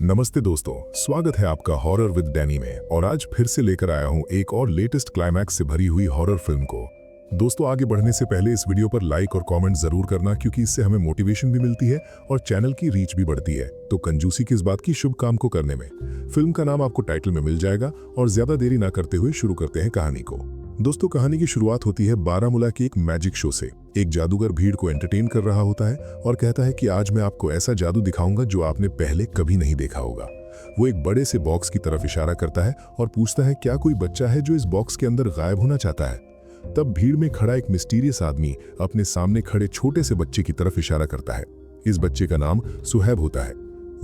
नमस्ते दोस्तों, स्वागत है आपका हॉरर विद डैनी में। और आज फिर से लेकर आया हूं एक और लेटेस्ट क्लाइमैक्स से भरी हुई हॉरर फिल्म को। दोस्तों, आगे बढ़ने से पहले इस वीडियो पर लाइक और कमेंट जरूर करना, क्योंकि इससे हमें मोटिवेशन भी मिलती है और चैनल की रीच भी बढ़ती है। तो कंजूसी किस बात की, शुभ काम को करने में। फिल्म का नाम आपको टाइटल में मिल जाएगा और ज्यादा देरी ना करते हुए शुरू करते हैं कहानी को। दोस्तों, कहानी की शुरुआत होती है बारामूला के एक मैजिक शो से। एक जादूगर भीड़ को एंटरटेन कर रहा होता है और कहता है कि आज मैं आपको ऐसा जादू दिखाऊंगा जो आपने पहले कभी नहीं देखा होगा। वो एक बड़े से बॉक्स की तरफ इशारा करता है और पूछता है क्या कोई बच्चा है जो इस बॉक्स के अंदर गायब होना चाहता है। तब भीड़ में खड़ा एक मिस्टीरियस आदमी अपने सामने खड़े छोटे से बच्चे की तरफ इशारा करता है। इस बच्चे का नाम सुहैब होता है।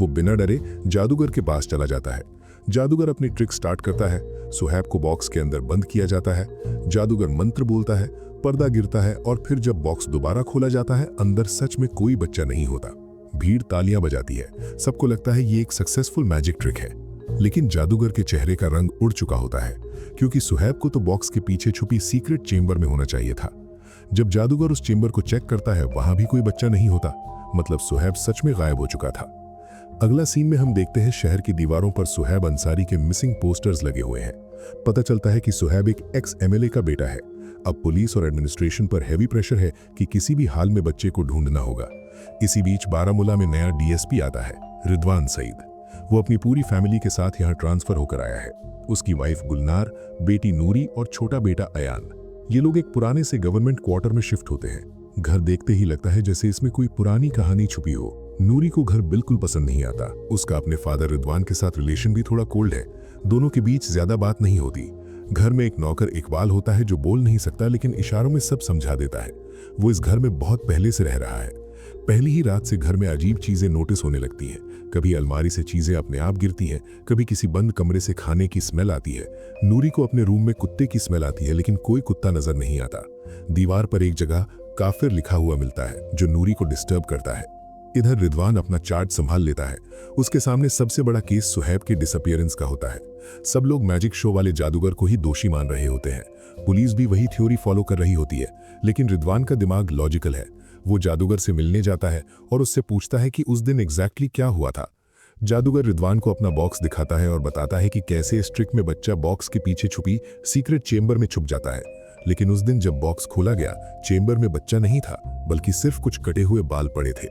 वो बिना डरे जादूगर के पास चला जाता है। जादूगर अपनी ट्रिक स्टार्ट करता है। सुहैब को बॉक्स के अंदर बंद किया जाता है। जादूगर मंत्र बोलता है, पर्दा गिरता है और फिर जब बॉक्स दोबारा खोला जाता है, अंदर सच में कोई बच्चा नहीं होता। भीड़ तालियां बजाती है। सबको लगता है ये एक सक्सेसफुल मैजिक ट्रिक है। लेकिन जादूगर के चेहरे का रंग उड़ चुका होता है, क्योंकि सुहैब को तो बॉक्स के पीछे छुपी सीक्रेट चेंबर में होना चाहिए था। जब जादूगर उस चेंबर को चेक करता है, वहां भी कोई बच्चा नहीं होता। मतलब सुहैब सच में गायब हो चुका था। अगला सीन में हम देखते हैं शहर की दीवारों पर सुहैब अंसारी के मिसिंग पोस्टर्स लगे हुए हैं। पता चलता है कि सुहैब एक एक्स एमएलए का बेटा है। अब पुलिस और एडमिनिस्ट्रेशन पर हैवी प्रेशर है कि किसी भी हाल में बच्चे को ढूंढना होगा। इसी बीच बारामूला में नया डीएसपी आता है, रिदवान सईद। वो अपनी पूरी फैमिली के साथ यहाँ ट्रांसफर होकर आया है। उसकी वाइफ गुलनार, बेटी नूरी और छोटा बेटा अयान। ये लोग एक पुराने से गवर्नमेंट क्वार्टर में शिफ्ट होते हैं। घर देखते ही लगता है जैसे इसमें कोई पुरानी कहानी छुपी हो। नूरी को घर बिल्कुल पसंद नहीं आता। उसका अपने फादर रिदवान के साथ रिलेशन भी थोड़ा कोल्ड है। दोनों के बीच ज्यादा बात नहीं होती। घर में एक नौकर इकबाल होता है जो बोल नहीं सकता, लेकिन इशारों में सब समझा देता है। वो इस घर में बहुत पहले से रह रहा है। पहली ही रात से घर में अजीब चीजें नोटिस होने लगती हैं। कभी अलमारी से चीजें अपने आप गिरती हैं, कभी किसी बंद कमरे से खाने की स्मेल आती है। नूरी को अपने रूम में कुत्ते की स्मेल आती है, लेकिन कोई कुत्ता नजर नहीं आता। दीवार पर एक जगह काफिर लिखा हुआ मिलता है, जो नूरी को डिस्टर्ब करता है। इधर रिदवान अपना चार्ट संभाल लेता है। उसके सामने सबसे बड़ा केस सुहैब के डिसअपीयरेंस का होता है। सब लोग मैजिक शो वाले जादूगर को ही दोषी मान रहे होते हैं। पुलिस भी वही थ्योरी फॉलो कर रही होती है, लेकिन रिदवान का दिमाग लॉजिकल है। वो जादूगर से मिलने जाता है और उससे पूछता है कि उस दिन एग्जैक्टली क्या हुआ था। जादूगर रिदवान को अपना बॉक्स दिखाता है और बताता है कि कैसे इस ट्रिक में बच्चा बॉक्स के पीछे छुपी सीक्रेट चेंबर में छुप जाता है। लेकिन उस दिन जब बॉक्स खोला गया, चेंबर में बच्चा नहीं था, बल्कि सिर्फ कुछ कटे हुए बाल पड़े थे।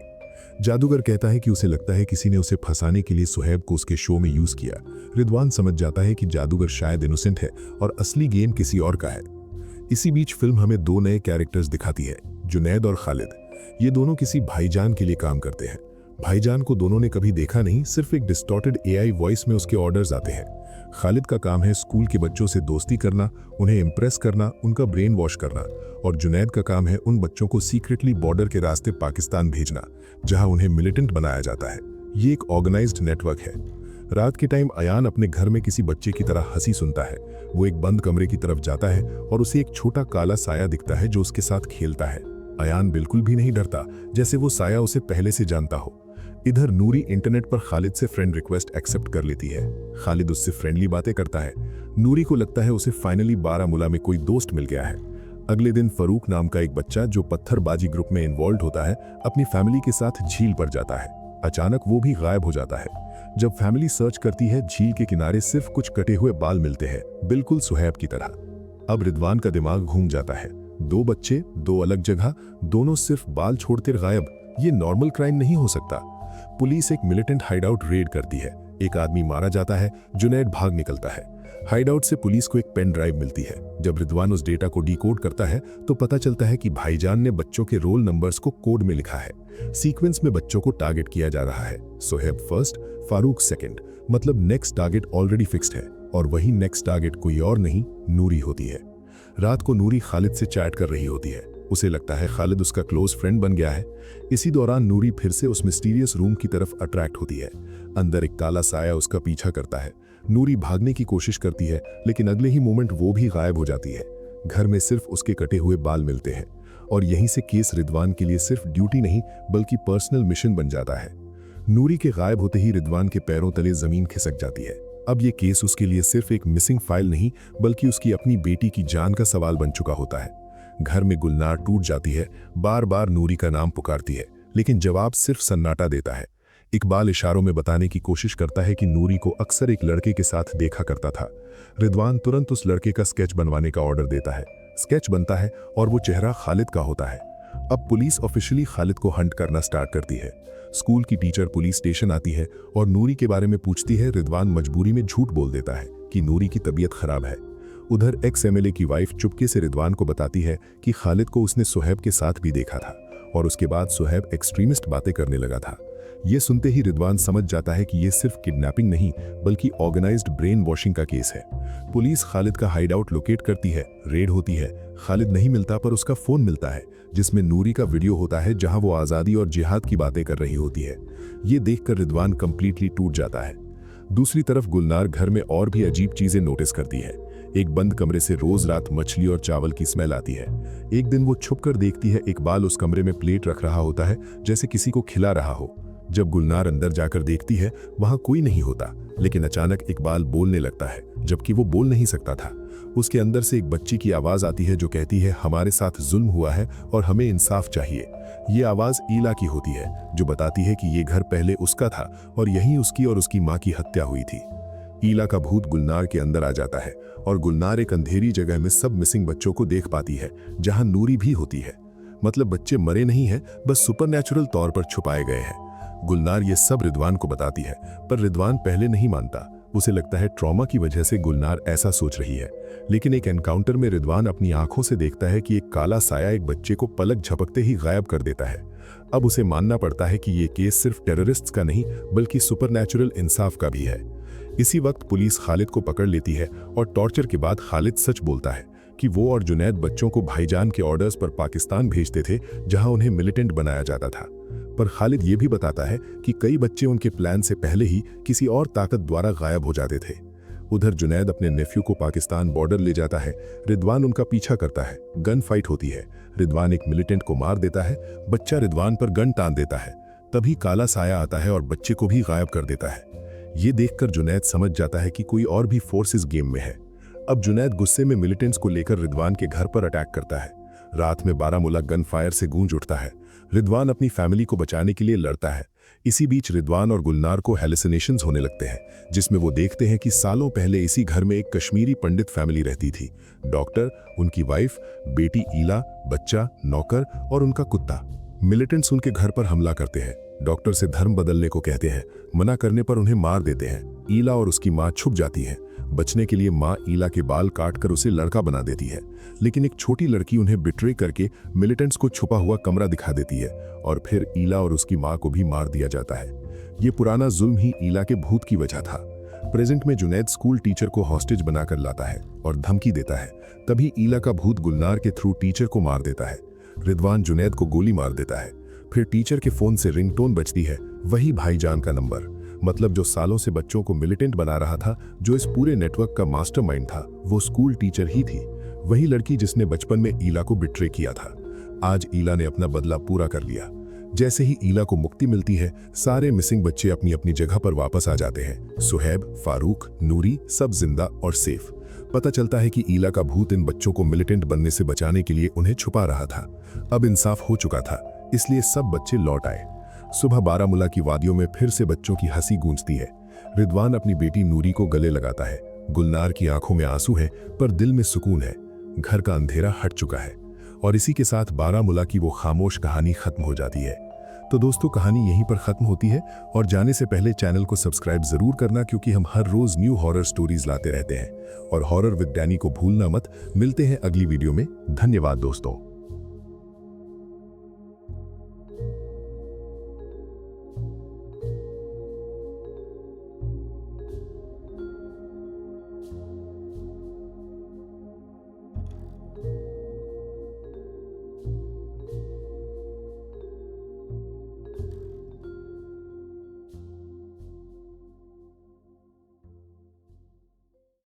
जादूगर कहता है कि उसे लगता है किसी ने उसे फंसाने के लिए सुहैब को उसके शो में यूज किया। रिदवान समझ जाता है कि जादूगर शायद इनोसेंट है और असली गेम किसी और का है। इसी बीच फिल्म हमें दो नए कैरेक्टर्स दिखाती है, जुनैद और खालिद। ये दोनों किसी भाईजान के लिए काम करते हैं। भाईजान को दोनों ने कभी देखा नहीं, सिर्फ एक डिस्टॉर्टेड एआई वॉइस में उसके ऑर्डर्स आते हैं। खालिद का काम है स्कूल के बच्चों से दोस्ती करना, उन्हें इम्प्रेस करना, उनका ब्रेन वॉश करना। और जुनैद का काम है उन बच्चों को सीक्रेटली बॉर्डर के रास्ते पाकिस्तान भेजना, जहां उन्हें मिलिटेंट बनाया जाता है। ये एक ऑर्गेनाइज्ड नेटवर्क है। रात के टाइम अयान अपने घर में किसी बच्चे की तरह हंसी सुनता है। वो एक बंद कमरे की तरफ जाता है और उसे एक छोटा काला साया दिखता है जो उसके साथ खेलता है। अयान बिल्कुल भी नहीं डरता, जैसे वो साया उसे पहले से जानता हो। इधर नूरी इंटरनेट पर खालिद से फ्रेंड रिक्वेस्ट एक्सेप्ट कर लेती है। खालिद उससे फ्रेंडली बातें करता है। नूरी को लगता है उसे फाइनली बारामूला में कोई दोस्त मिल गया है। अगले दिन फरूक नाम का एक बच्चा जो पत्थरबाजी ग्रुप में इन्वॉल्व होता है, अपनी फैमिली के साथ झील पर जाता है। अचानक वो भी गायब हो जाता है। जब फैमिली सर्च करती है, झील के किनारे सिर्फ कुछ कटे हुए बाल मिलते हैं, बिल्कुल सुहैब की तरह। अब रिदवान का दिमाग घूम जाता है। दो बच्चे, दो अलग जगह, दोनों सिर्फ बाल छोड़ते गायब। ये नॉर्मल क्राइम नहीं हो सकता। पुलिस एक मिलिटेंट हाइडआउट रेड करती है। एक आदमी मारा जाता है। जुनैद भाग निकलता है। हाइडआउट से पुलिस को एक पेन ड्राइव मिलती है। जब रिदवान उस डेटा को डिकोड करता है तो पता चलता है कि भाईजान ने बच्चों के रोल नंबर्स को कोड में लिखा है। सीक्वेंस में बच्चों को टारगेट किया जा रहा है। सुहैब फर्स्ट, फारूक सेकंड, मतलब नेक्स्ट टारगेट ऑलरेडी फिक्स्ड है। और वही नेक्स्ट टारगेट कोई और नहीं, नूरी होती है। रात को नूरी खालिद से चैट कर रही होती है। उसे लगता है खालिद उसका क्लोज फ्रेंड बन गया है। इसी दौरान नूरी फिर से उस मिस्टीरियस रूम की तरफ अट्रैक्ट होती है। अंदर एक काला साया उसका पीछा करता है। नूरी भागने की कोशिश करती है, लेकिन अगले ही मोमेंट वो भी गायब हो जाती है। घर में सिर्फ उसके कटे हुए बाल मिलते हैं। और यहीं से केस रिदवान के लिए सिर्फ ड्यूटी नहीं, बल्कि पर्सनल मिशन बन जाता है। नूरी के गायब होते ही रिदवान के पैरों तले जमीन खिसक जाती है। अब ये केस उसके लिए सिर्फ एक मिसिंग फाइल नहीं, बल्कि उसकी अपनी बेटी की जान का सवाल बन चुका होता है। घर में गुलनार टूट जाती है। बार बार नूरी का नाम पुकारती है, लेकिन जवाब सिर्फ सन्नाटा देता है। इकबाल इशारों में बताने की कोशिश करता है कि नूरी को अक्सर एक लड़के के साथ देखा करता था। रिदवान तुरंत उस लड़के का स्केच बनवाने का ऑर्डर देता है। स्केच बनता है और वो चेहरा खालिद का होता है। अब पुलिस ऑफिशियली खालिद को हंट करना स्टार्ट करती है। स्कूल की टीचर पुलिस स्टेशन आती है और नूरी के बारे में पूछती है। रिदवान मजबूरी में झूठ बोल देता है कि नूरी की तबीयत खराब है। उधर एक्स एमएलए की वाइफ चुपके से रिदवान को बताती है कि खालिद को उसने सुहैब के साथ भी देखा था और उसके बाद सुहैब एक्सट्रीमिस्ट बातें करने लगा था। ये सुनते ही रिदवान समझ जाता है कि ये सिर्फ किडनैपिंग नहीं बल्कि ऑर्गेनाइज्ड ब्रेन वॉशिंग का केस है। पुलिस खालिद का हाइडआउट लोकेट करती है। रेड होती है। खालिद नहीं मिलता पर उसका फोन मिलता है जिसमें नूरी का वीडियो होता है जहां वो आज़ादी और जिहाद की बातें कर रही होती है। ये देखकर रिदवान कंप्लीटली टूट जाता है। दूसरी तरफ गुलनार घर में और भी अजीब चीजें नोटिस करती है। एक बंद कमरे से रोज रात मछली और चावल की स्मेल आती है। एक दिन वो छुपकर देखती है इकबाल उस कमरे में प्लेट रख रहा होता है जैसे किसी को खिला रहा हो। जब गुलनार अंदर जाकर देखती है वहां कोई नहीं होता, लेकिन अचानक इकबाल बोलने लगता है जबकि वो बोल नहीं सकता था। उसके अंदर से एक बच्ची की आवाज आती है जो कहती है हमारे साथ जुल्म हुआ है और हमें इंसाफ चाहिए। ये आवाज ईला की होती है जो बताती है कि ये घर पहले उसका था और यहीं उसकी और उसकी मां की हत्या हुई थी। ईला का भूत गुलनार के अंदर आ जाता है और गुलनार एक अंधेरी जगह में सब मिसिंग बच्चों को देख पाती है जहां नूरी भी होती है। मतलब बच्चे मरे नहीं हैं, बस सुपरनैचुरल तौर पर छुपाए गए हैं। गुलनार ये सब रिदवान को बताती है पर रिदवान पहले नहीं मानता। उसे लगता है ट्रॉमा की वजह से गुलनार ऐसा सोच रही है। लेकिन एक एनकाउंटर में रिदवान अपनी आंखों से देखता है कि एक काला साया एक बच्चे को पलक झपकते ही गायब कर देता है। अब उसे मानना पड़ता है कि ये केस सिर्फ टेररिस्ट्स का नहीं बल्कि सुपरनैचुरल इंसाफ का भी है। इसी वक्त पुलिस खालिद को पकड़ लेती है और टॉर्चर के बाद खालिद सच बोलता है कि वो और जुनैद बच्चों को भाईजान के ऑर्डर्स पर पाकिस्तान भेजते थे जहां उन्हें मिलिटेंट बनाया जाता था। पर खालिद ये भी बताता है कि कई बच्चे उनके प्लान से पहले ही किसी और ताकत द्वारा गायब हो जाते थे। उधर जुनैद अपने नेफ्यू को पाकिस्तान बॉर्डर ले जाता है। रिदवान उनका पीछा करता है। गन फाइट होती है। रिदवान एक मिलिटेंट को मार देता है। बच्चा रिदवान पर गन तान देता है। तभी काला साया आता है और बच्चे को भी गायब कर देता है। ये देखकर जुनैद समझ जाता है कि कोई और भी फोर्स इस गेम में है। अब जुनैद गुस्से में मिलिटेंट्स को लेकर रिदवान के घर पर अटैक करता है। रात में बारामूला गन फायर से गूंज उठता है। रिदवान अपनी फैमिली को बचाने के लिए लड़ता है। इसी बीच रिदवान और गुलनार को हेलुसिनेशंस होने लगते हैं जिसमें वो देखते हैं कि सालों पहले इसी घर में एक कश्मीरी पंडित फैमिली रहती थी। डॉक्टर, उनकी वाइफ, बेटी ईला, बच्चा, नौकर और उनका कुत्ता। मिलिटेंट्स उनके घर पर हमला करते हैं। डॉक्टर से धर्म बदलने को कहते हैं। मना करने पर उन्हें मार देते हैं। ईला और उसकी मां छुप जाती है। बचने के लिए मां ईला के बाल काटकर उसे लड़का बना देती है, लेकिन एक छोटी लड़की उन्हें बिट्रे करके मिलिटेंट्स को छुपा हुआ कमरा दिखा देती है और फिर ईला और उसकी मां को भी मार दिया जाता है। ये पुराना जुल्म ही ईला के भूत की वजह था। प्रेजेंट में जुनैद स्कूल टीचर को हॉस्टेज बनाकर लाता है और धमकी देता है। तभी ईला का भूत गुलनार के थ्रू टीचर को मार देता है। रिदवान जुनैद को गोली मार देता है। फिर टीचर के फोन से रिंगटोन बजती है, वही भाईजान का नंबर। मतलब जो सालों से बच्चों को मिलिटेंट बना रहा था, जो इस पूरे नेटवर्क का मास्टरमाइंड था, वो स्कूल टीचर ही थी। वही लड़की जिसने बचपन में ईला को बिट्रे किया था। आज ईला ने अपना बदला पूरा कर लिया। जैसे ही ईला को मुक्ति मिलती है, सारे मिसिंग बच्चे अपनी अपनी जगह पर वापस आ जाते हैं। सुहैब, फारूक, नूरी सब जिंदा और सेफ। पता चलता है कि ईला का भूत इन बच्चों को मिलिटेंट बनने से बचाने के लिए उन्हें छुपा रहा था। अब इंसाफ हो चुका था, इसलिए सब बच्चे लौट आए। सुबह बारामूला की वादियों में फिर से बच्चों की हंसी गूंजती है। रिदवान अपनी बेटी नूरी को गले लगाता है। गुलनार की आंखों में आंसू है पर दिल में सुकून है। घर का अंधेरा हट चुका है और इसी के साथ बारामूला की वो खामोश कहानी खत्म हो जाती है। तो दोस्तों, कहानी यहीं पर खत्म होती है और जाने से पहले चैनल को सब्सक्राइब जरूर करना, क्योंकि हम हर रोज न्यू हॉरर स्टोरीज लाते रहते हैं। और हॉरर विद डैनी को भूलना मत। मिलते हैं अगली वीडियो में। धन्यवाद दोस्तों।